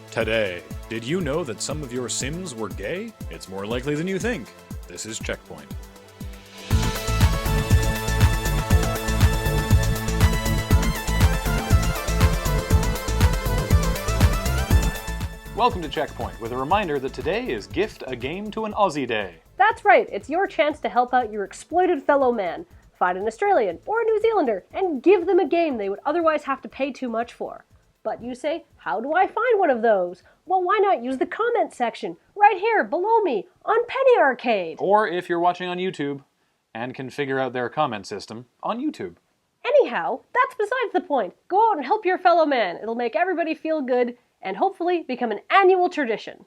Today, did you know that some of your Sims were gay? It's more likely than you think. This is CheckPoint. Welcome to CheckPoint, with a reminder that today is Gift a Game to an Aussie Day. That's right, it's your chance to help out your exploited fellow man. Find an Australian or a New Zealander and give them a game they would otherwise have to pay too much for. But you say, how do I find one of those? Well, why not use the comment section right here below me on Penny Arcade? Or if you're watching on YouTube and can figure out their comment system, on YouTube. Anyhow, that's besides the point. Go out and help your fellow man. It'll make everybody feel good and hopefully become an annual tradition.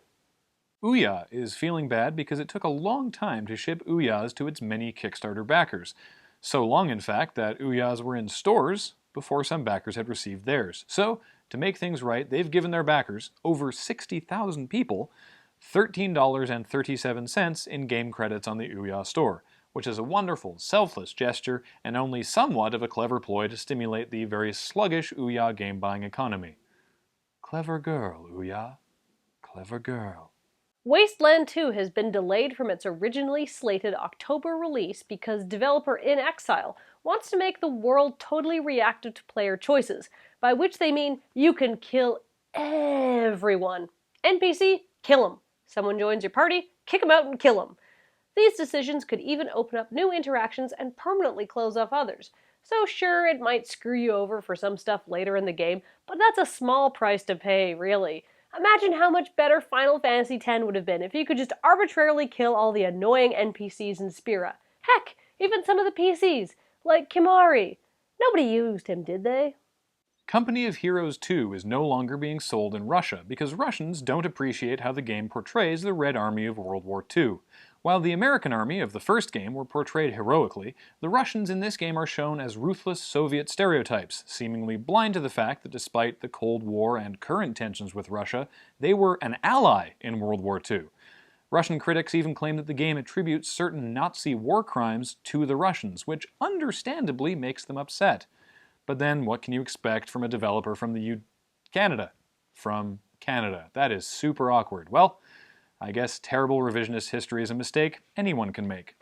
Booyah is feeling bad because it took a long time to ship Booyahs to its many Kickstarter backers. So long, in fact, that Booyahs were in stores before some backers had received theirs. So, to make things right, they've given their backers, over 60,000 people, $13.37 in game credits on the Booyah store, which is a wonderful, selfless gesture and only somewhat of a clever ploy to stimulate the very sluggish Booyah game-buying economy. Clever girl, Booyah. Clever girl. Wasteland 2 has been delayed from its originally slated October release because developer In Exile wants to make the world totally reactive to player choices, by which they mean you can kill everyone. NPC, kill them. Someone joins your party, kick them out and kill them. These decisions could even open up new interactions and permanently close off others. So sure, it might screw you over for some stuff later in the game, but that's a small price to pay, really. Imagine how much better Final Fantasy X would have been if you could just arbitrarily kill all the annoying NPCs in Spira. Heck, even some of the PCs, like Kimahri. Nobody used him, did they? Company of Heroes 2 is no longer being sold in Russia because Russians don't appreciate how the game portrays the Red Army of World War II. While the American army of the first game were portrayed heroically, the Russians in this game are shown as ruthless Soviet stereotypes, seemingly blind to the fact that despite the Cold War and current tensions with Russia, they were an ally in World War II. Russian critics even claim that the game attributes certain Nazi war crimes to the Russians, which understandably makes them upset. But then, what can you expect from a developer from Canada? From Canada. That is super awkward. Well, I guess terrible revisionist history is a mistake anyone can make.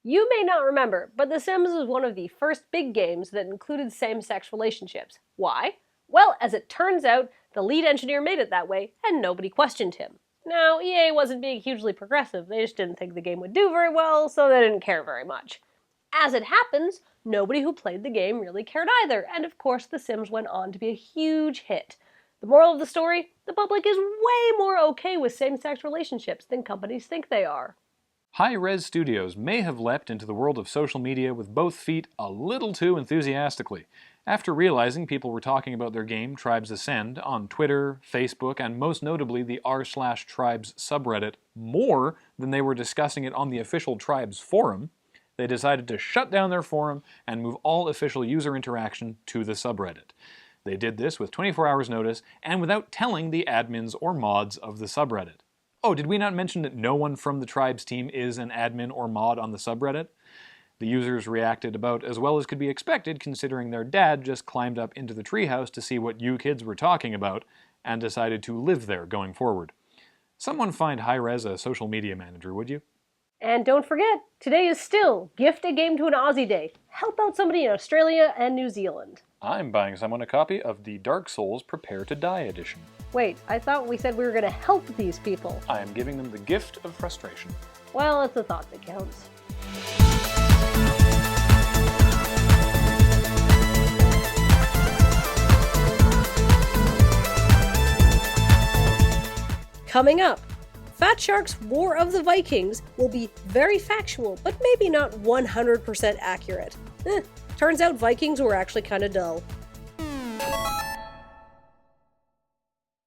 You may not remember, but The Sims was one of the first big games that included same-sex relationships. Why? Well, as it turns out, the lead engineer made it that way, and nobody questioned him. Now, EA wasn't being hugely progressive, they just didn't think the game would do very well, so they didn't care very much. As it happens, nobody who played the game really cared either, and of course The Sims went on to be a huge hit. The moral of the story? The public is way more okay with same-sex relationships than companies think they are. Hi-Res Studios may have leapt into the world of social media with both feet a little too enthusiastically. After realizing people were talking about their game Tribes Ascend on Twitter, Facebook, and most notably the r/Tribes subreddit more than they were discussing it on the official Tribes forum, they decided to shut down their forum and move all official user interaction to the subreddit. They did this with 24 hours notice and without telling the admins or mods of the subreddit. Oh, did we not mention that no one from the Tribes team is an admin or mod on the subreddit? The users reacted about as well as could be expected considering their dad just climbed up into the treehouse to see what you kids were talking about and decided to live there going forward. Someone find Hi-Res a social media manager, would you? And don't forget, today is still Gift a Game to an Aussie Day. Help out somebody in Australia and New Zealand. I'm buying someone a copy of the Dark Souls Prepare to Die edition. Wait, I thought we said we were going to help these people. I am giving them the gift of frustration. Well, it's the thought that counts. Coming up, Fat Shark's War of the Vikings will be very factual, but maybe not 100% accurate. Turns out Vikings were actually kinda dull.